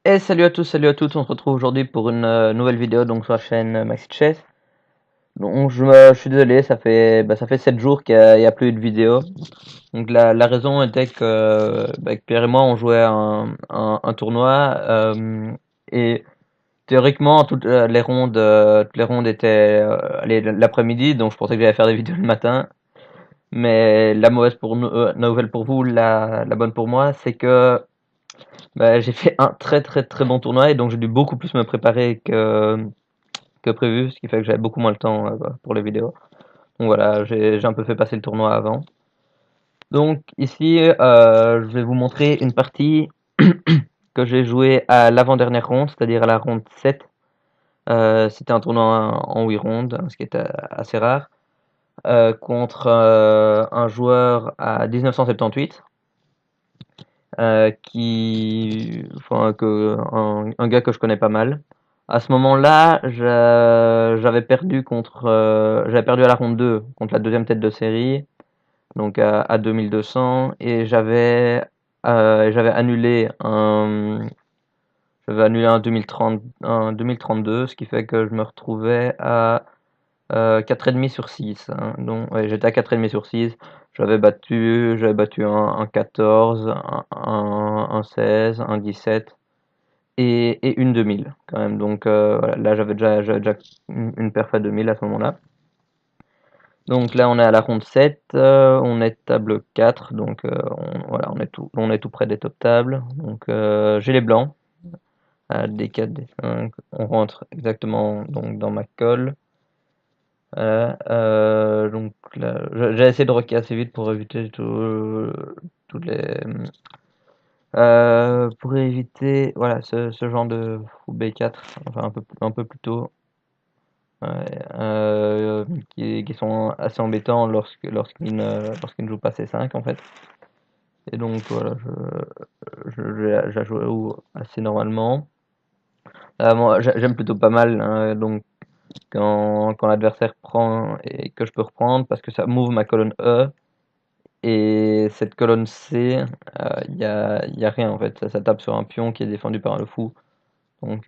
Et salut à tous, salut à toutes, on se retrouve aujourd'hui pour une nouvelle vidéo donc sur la chaîne Maxi Chess. Donc je suis désolé, ça fait 7 jours qu'il y a plus de vidéo. Donc la raison était que Pierre et moi on jouait à un tournoi et théoriquement toutes les rondes étaient allez, l'après-midi, donc je pensais que j'allais faire des vidéos le matin. Mais la mauvaise pour nous, nouvelle pour vous, la bonne pour moi, c'est que j'ai fait un très très très bon tournoi et donc j'ai dû beaucoup plus me préparer que prévu, ce qui fait que j'avais beaucoup moins le temps pour les vidéos. Donc voilà, j'ai un peu fait passer le tournoi avant. Donc ici, je vais vous montrer une partie que j'ai jouée à l'avant-dernière ronde, c'est-à-dire à la ronde 7. C'était un tournoi en 8 rondes, ce qui était assez rare, contre un joueur à 1978. Un gars que je connais pas mal. À ce moment-là, j'avais perdu à la ronde 2 contre la deuxième tête de série, donc à 2200, et j'avais annulé un 2032, ce qui fait que je me retrouvais à 4,5 sur 6, hein. Donc, ouais, j'étais à 4,5 sur 6. J'avais battu un 14, un 16, un 17 et une 2000 quand même. Donc voilà, là j'avais déjà une perf à 2000 à ce moment-là. Donc là on est à la ronde 7, on est table 4, donc voilà, on est tout près des top tables. Donc j'ai les blancs, à D4, D5, on rentre exactement donc dans ma colle. Donc là, j'ai essayé de rocker assez vite pour éviter toutes les, pour éviter voilà ce genre de fou B4, enfin un peu plus tôt, ouais, qui sont assez embêtants lorsqu'ils ne jouent pas C5 en fait. Et donc voilà, j'ai joué assez normalement. Moi j'aime plutôt pas mal, hein, donc quand l'adversaire prend et que je peux reprendre parce que ça move ma colonne E. Et cette colonne C, y a rien en fait. Ça tape sur un pion qui est défendu par le fou. Donc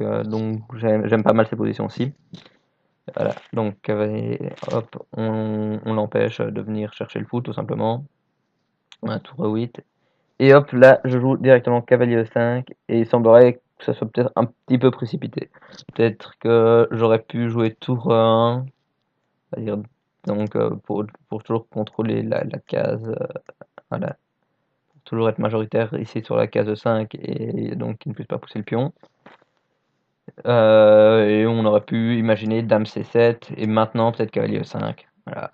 j'aime pas mal ces positions-ci. Voilà. Donc hop, on l'empêche de venir chercher le fou tout simplement. On a tour E8. Et hop, là, je joue directement cavalier E5. Et il semblerait que ça soit peut-être un petit peu précipité. Peut-être que j'aurais pu jouer tour E1. C'est-à-dire donc pour toujours contrôler la case. Voilà, toujours être majoritaire ici sur la case 5 et donc qui ne puisse pas pousser le pion. Et on aurait pu imaginer dame C7 et maintenant peut-être cavalier E5. Voilà.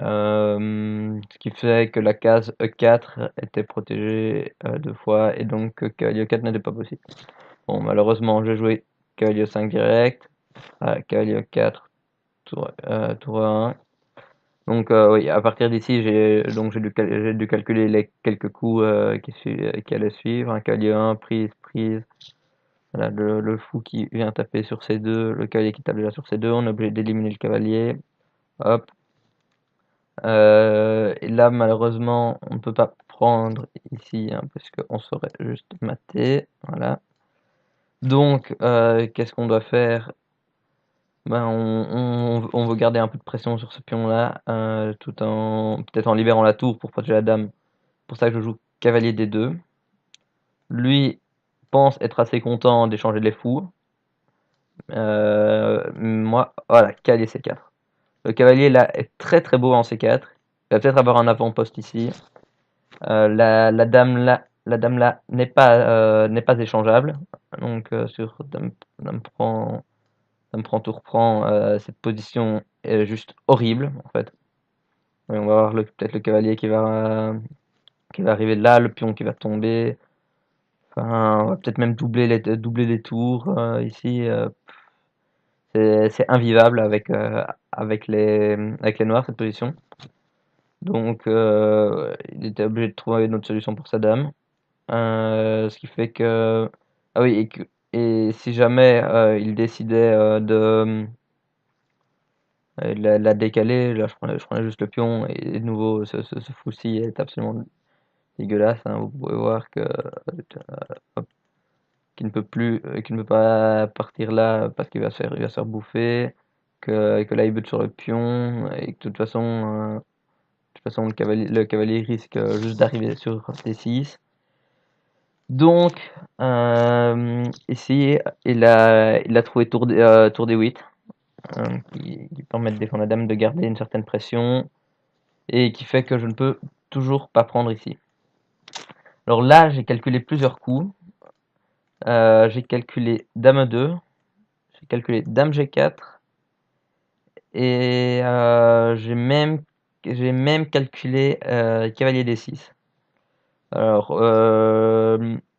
Ce qui fait que la case E4 était protégée deux fois et donc cavalier E4 n'était pas possible. Bon, malheureusement, j'ai joué cavalier E5 direct, cavalier E4, tour E1. Donc oui, à partir d'ici, j'ai dû calculer les quelques coups qui allaient suivre. Un cavalier 1, prise, prise. Voilà, le fou qui vient taper sur C2, le cavalier qui tape déjà sur C2. On est obligé d'éliminer le cavalier. Hop. Et là, malheureusement, on ne peut pas prendre ici, hein, parce qu'on serait juste maté. Voilà. Donc, qu'est-ce qu'on doit faire? On veut garder un peu de pression sur ce pion-là, tout en peut-être en libérant la tour pour protéger la dame. Pour ça que je joue cavalier D2. Lui pense être assez content d'échanger les fous. Moi, voilà, cavalier C4. Le cavalier là est très très beau en C4. Il va peut-être avoir un avant-poste ici. La dame là n'est pas échangeable. Donc sur dame prend tour prend, cette position est juste horrible en fait. Et on va voir peut-être le cavalier qui va arriver là, le pion qui va tomber. Enfin, on va peut-être même doubler les tours ici. C'est invivable avec les noirs cette position. Donc il était obligé de trouver une autre solution pour sa dame. Ce qui fait que ah oui et si jamais il décidait de la décaler, là je prenais juste le pion et de nouveau ce fou-ci est absolument dégueulasse, hein. Vous pouvez voir que hop, qu'il ne peut pas partir là parce il va se faire bouffer, que là il bute sur le pion, et que de toute façon le cavalier risque juste d'arriver sur D6. Donc, ici, il a trouvé tour D8, qui permet de défendre la dame, de garder une certaine pression, et qui fait que je ne peux toujours pas prendre ici. Alors là, j'ai calculé plusieurs coups. J'ai calculé dame 2, j'ai calculé dame G4, et j'ai même calculé cavalier D6. Alors,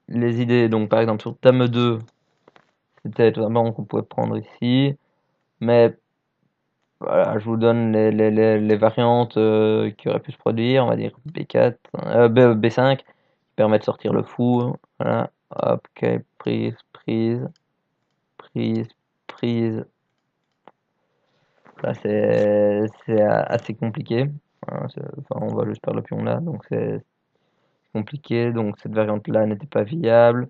les idées, donc par exemple sur dame 2, c'était tout simplement qu'on pouvait prendre ici, mais voilà, je vous donne les variantes qui auraient pu se produire, on va dire B4, B5, qui permet de sortir le fou, voilà, hop, ok, prise, prise, prise, prise, là c'est assez compliqué, hein, enfin on va juste perdre le pion là, donc c'est compliqué, donc cette variante là n'était pas viable.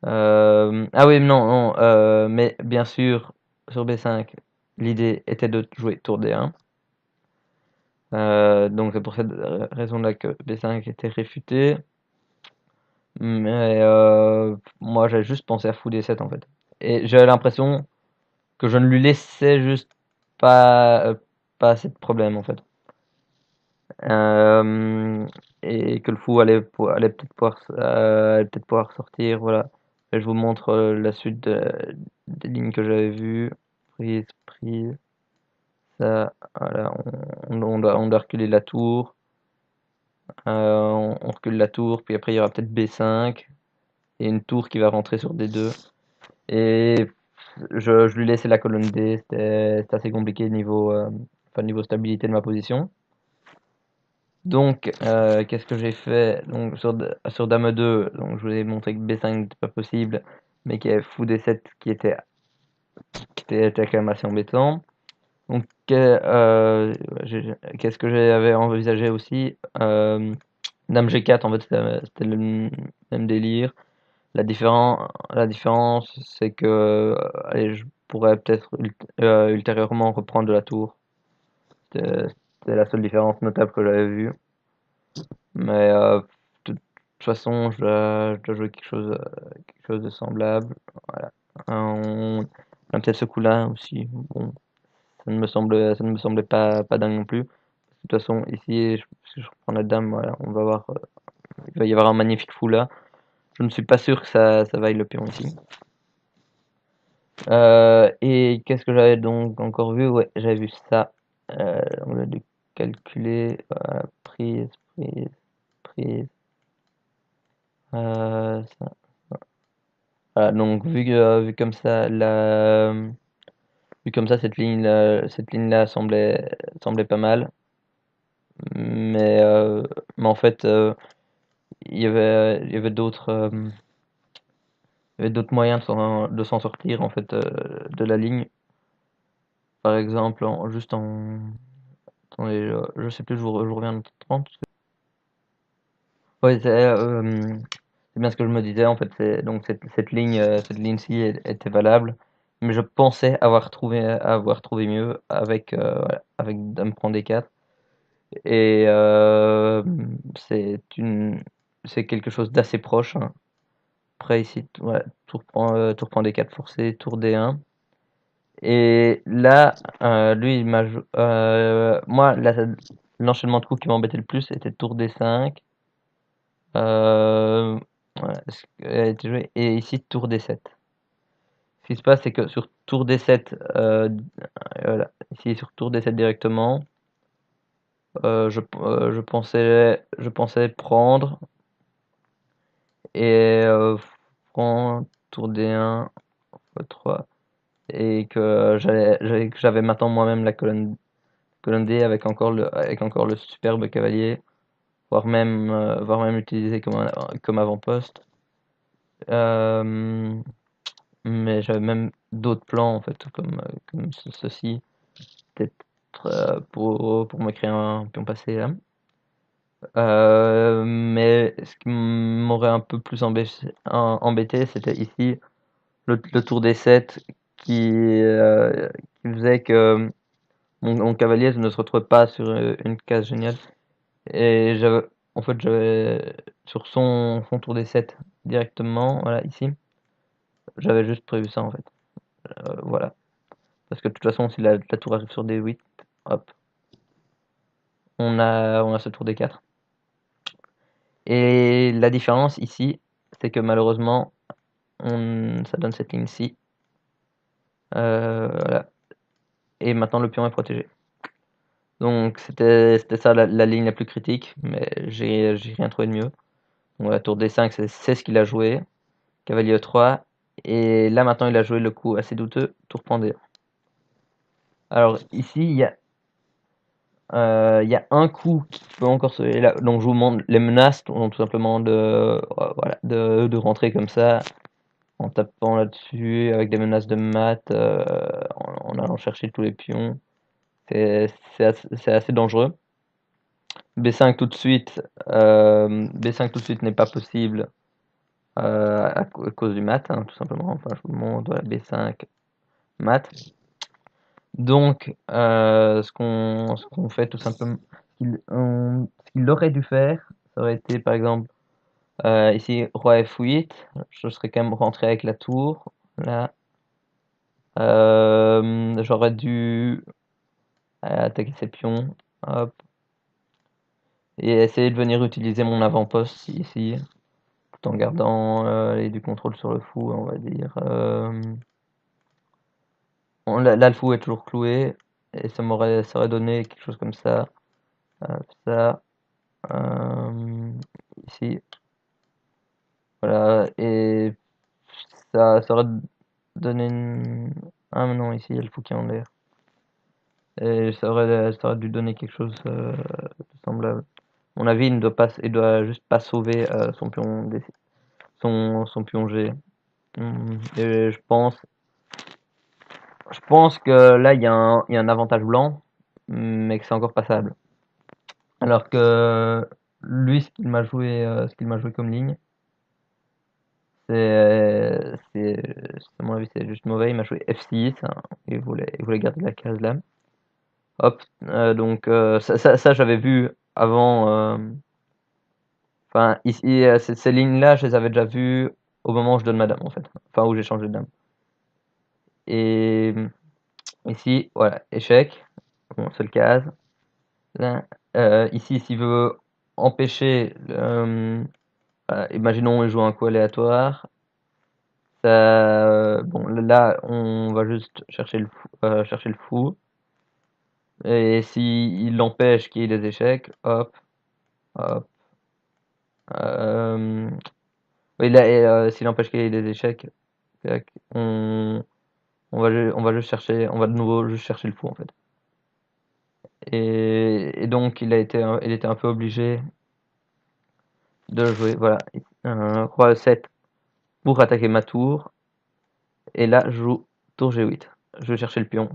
Ah oui, non, non, mais bien sûr, sur B5, l'idée était de jouer tour D1. Donc c'est pour cette raison-là que B5 était réfuté. Mais moi, j'avais juste pensé à fou D7 en fait. Et j'avais l'impression que je ne lui laissais juste pas assez de problèmes en fait. Euh, et que le fou allait peut-être pouvoir sortir, voilà. Et je vous montre la suite des lignes que j'avais vues. Prise, prise, ça, voilà, on doit reculer la tour. On recule la tour, puis après il y aura peut-être B5, et une tour qui va rentrer sur D2. Et je lui laissais la colonne D, c'était assez compliqué enfin, niveau stabilité de ma position. Donc, qu'est-ce que j'ai fait? Donc, sur Dame 2, donc, je vous ai montré que B5 n'était pas possible, mais qu'il y avait Fou D7 était quand même assez embêtant. Donc, qu'est-ce que j'avais envisagé aussi? Dame G4, en fait, c'était le même délire. La différence, c'est que allez, je pourrais peut-être ultérieurement reprendre de la tour. C'était c'était la seule différence notable que j'avais vue. Mais de toute façon, je dois jouer quelque chose de semblable. Voilà. On a peut-être ce coup-là aussi. Bon, ça ne me semblait pas dingue non plus. De toute façon, ici, si je reprends la dame, voilà, on va voir. Il va y avoir un magnifique fou là. Je ne suis pas sûr que ça vaille le pion ici. Et qu'est-ce que j'avais donc encore vu? Ouais, j'avais vu ça. On a dû calculer. Voilà, prise, prise, prise. Ça. Voilà, donc vu comme ça, vu comme ça, cette ligne-là semblait pas mal. Mais, euh, mais en fait, il y avait il y avait d'autres moyens de s'en sortir en fait de la ligne. Par exemple, juste en. Attendez, je sais plus, je vous reviens dans 30. Ouais, c'est bien ce que je me disais en fait. Donc cette ligne-ci était valable, mais je pensais avoir trouvé mieux avec voilà, avec Dame prend D4. Et c'est une c'est quelque chose d'assez proche, hein. Après ici, ouais, tour prend D4 forcé, tour D1. Et là, lui, moi, l'enchaînement de coups qui m'embêtait le plus, c'était tour D5. Ouais, elle a été jouée. Et ici, tour D7. Ce qui se passe, c'est que sur tour D7, voilà, ici sur tour D7 directement, je pensais prendre et prendre tour D1, x3, et que j'avais maintenant moi-même la colonne D avec encore le superbe cavalier, voire même utilisé comme avant-poste. Euh, mais j'avais même d'autres plans en fait, comme ceci, peut-être pour me créer un pion passé là. Mais ce qui m'aurait un peu plus embêté, c'était ici le tour des 7 qui faisait que mon cavalier ne se retrouve pas sur une case géniale. Et j'avais sur son tour des 7 directement, voilà, ici, j'avais juste prévu ça en fait. Voilà. Parce que de toute façon, si la tour arrive sur D8, hop, on a ce tour des 4. Et la différence ici, c'est que malheureusement, ça donne cette ligne-ci. Voilà. Et maintenant, le pion est protégé. Donc, c'était ça la ligne la plus critique, mais j'ai rien trouvé de mieux. Donc, la tour D5, c'est ce qu'il a joué. Cavalier E3. Et là, maintenant, il a joué le coup assez douteux, tour prend D1. Alors, ici, il y a un coup qui peut encore se. Là, donc, je vous montre les menaces, donc, tout simplement voilà, de rentrer comme ça, en tapant là-dessus, avec des menaces de mat, en allant chercher tous les pions. C'est c'est assez dangereux. B5 tout de suite, B5 tout de suite n'est pas possible à cause du mat, hein, tout simplement. Enfin, je vous le montre, voilà, B5 mat. Donc, ce qu'on fait tout simplement, ce qu'il aurait dû faire, ça aurait été par exemple ici roi F8, je serais quand même rentré avec la tour. Là, j'aurais dû attaquer ses pions, hop, et essayer de venir utiliser mon avant-poste ici, tout en gardant du contrôle sur le fou, on va dire. Là, le fou est toujours cloué, et ça aurait donné quelque chose comme ça. Ça, ici, voilà, et ça aurait donné une. Ah, mais non, ici, il y a le fou qui est en l'air. Et ça aurait dû donner quelque chose de semblable. À mon avis, il doit juste pas sauver son pion G. Et je pense que là, il y a un avantage blanc, mais que c'est encore passable. Alors que lui, ce qu'il m'a joué comme ligne, à mon avis, c'est juste mauvais. Il m'a joué F6, hein. Il voulait garder la case là. Hop, donc ça, j'avais vu avant. Enfin, ici, ces lignes-là, je les avais déjà vues au moment où je donne ma dame, en fait. Enfin, où j'ai changé de dame. Et ici, voilà, échec. Bon, seule case. Là, ici, s'il veut empêcher, imaginons, il joue un coup aléatoire. Bon, là, on va juste chercher le fou. Et s'il empêche qu'il y ait des échecs, hop, hop. euh, oui, là, et, s'il empêche qu'il y ait des échecs, tac, on va juste chercher, on va de nouveau juste chercher le fou en fait. Et donc il était un peu obligé de jouer, voilà, roi E7 pour attaquer ma tour. Et là, je joue tour G8. Je vais chercher le pion.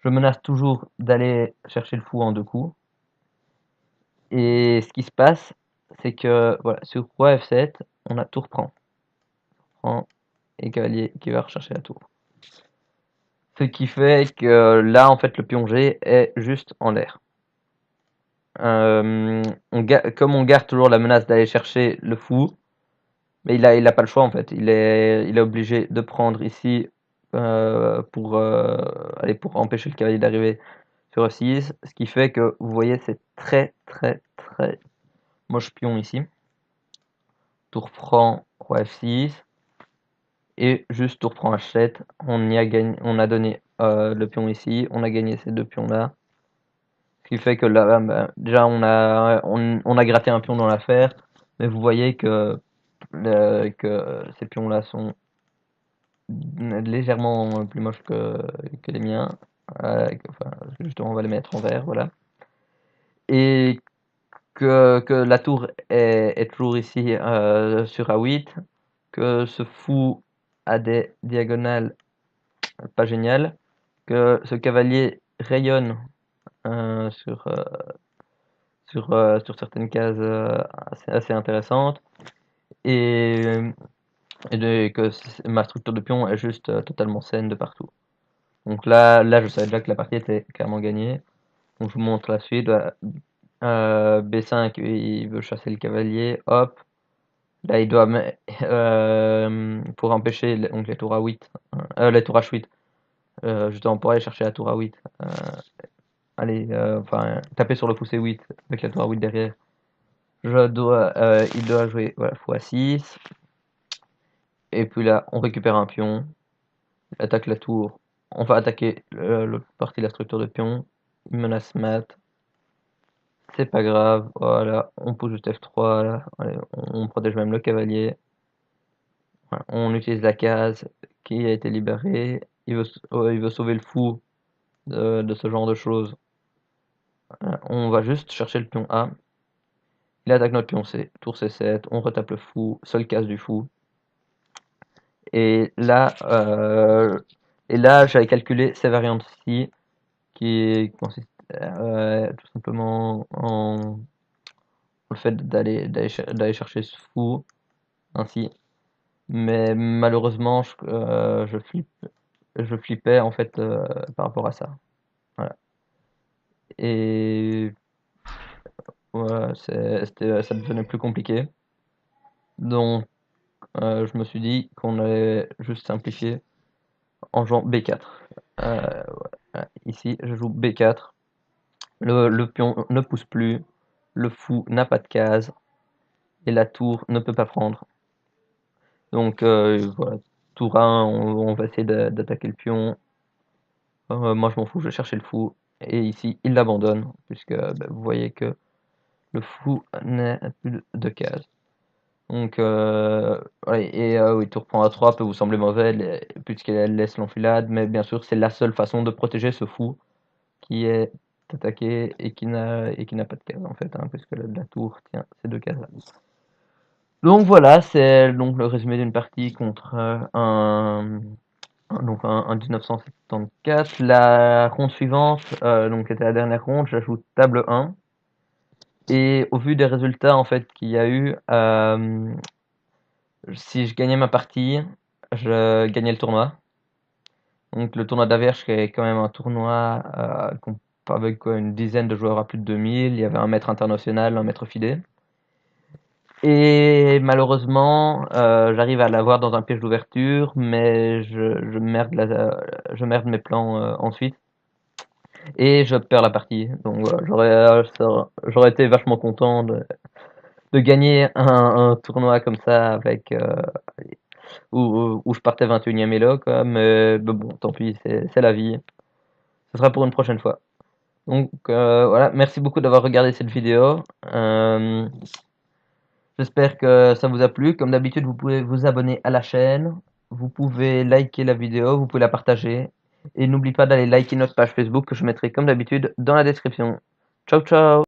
Je menace toujours d'aller chercher le fou en 2 coups. Et ce qui se passe, c'est que voilà, sur roi F7, on a tour prend et cavalier qui va rechercher la tour. Ce qui fait que là, en fait, le pion G est juste en l'air. Comme on garde toujours la menace d'aller chercher le fou, mais il a pas le choix en fait. Il est obligé de prendre ici pour empêcher le cavalier d'arriver sur E6, ce qui fait que vous voyez c'est très très très moche pion ici. Tour prend roi F6 et juste tour prend H7. On a donné le pion ici, on a gagné ces 2 pions là. Ce qui fait que là, déjà on a gratté un pion dans l'affaire, mais vous voyez que ces pions-là sont légèrement plus moches que les miens. Enfin, justement, on va les mettre en vert, voilà. Et que la tour est toujours ici sur A8, que ce fou a des diagonales pas géniales, que ce cavalier rayonne sur sur certaines cases assez intéressantes et, que ma structure de pion est juste totalement saine de partout. Donc là, je savais déjà que la partie était clairement gagnée. Donc je vous montre la suite. B5, il veut chasser le cavalier. Hop. Là, il doit pour empêcher donc les tours à 8, les tours H8. Justement pour aller chercher la tour A8. Allez, enfin, taper sur le fou C8 avec la tour A8 derrière. Il doit jouer voilà, fou A6. Et puis là, on récupère un pion. Il attaque la tour. On va attaquer l'autre partie de la structure de pion. Il menace mat. C'est pas grave. Voilà, on pousse juste F3. Là. Allez, on protège même le cavalier. Voilà, on utilise la case qui a été libérée. Il veut sauver le fou de ce genre de choses. Voilà, on va juste chercher le pion A. Il attaque notre pion C, tour C7, on retape le fou, seule case du fou. Et là, j'avais calculé ces variantes-ci qui consistent tout simplement en le fait d'aller chercher ce fou ainsi. Mais malheureusement, je flippais en fait par rapport à ça. Voilà. Et voilà, ça devenait plus compliqué. Donc je me suis dit qu'on allait juste simplifier en jouant B4. Voilà. Ici, je joue B4. Le pion ne pousse plus. Le fou n'a pas de case. Et la tour ne peut pas prendre. Donc voilà. Tour 1, on va essayer d'attaquer le pion. Moi, je m'en fous, je vais chercher le fou. Et ici, il l'abandonne. Puisque vous voyez que le fou n'a plus de case. Donc, ouais, et oui, tour prend A3 peut vous sembler mauvais puisqu'elle laisse l'enfilade, mais bien sûr, c'est la seule façon de protéger ce fou qui est attaqué et qui n'a pas de case en fait, hein, puisque la tour tient ces deux cases-là. Donc voilà, c'est donc le résumé d'une partie contre un 1974. La ronde suivante, donc était la dernière ronde, j'ajoute table 1. Et au vu des résultats en fait qu'il y a eu, si je gagnais ma partie, je gagnais le tournoi. Donc le tournoi d'Averge qui est quand même un tournoi avec quoi, une dizaine de joueurs à plus de 2000. Il y avait un maître international, un maître FIDE. Et malheureusement, j'arrive à l'avoir dans un piège d'ouverture, mais je merde mes plans ensuite. Et je perds la partie. Donc voilà, j'aurais été vachement content de gagner un tournoi comme ça avec où je partais 21e elo, quoi, mais bon, tant pis, c'est la vie. Ce sera pour une prochaine fois. Donc voilà, merci beaucoup d'avoir regardé cette vidéo. J'espère que ça vous a plu. Comme d'habitude, vous pouvez vous abonner à la chaîne, vous pouvez liker la vidéo, vous pouvez la partager. Et n'oubliez pas d'aller liker notre page Facebook que je mettrai comme d'habitude dans la description. Ciao ciao!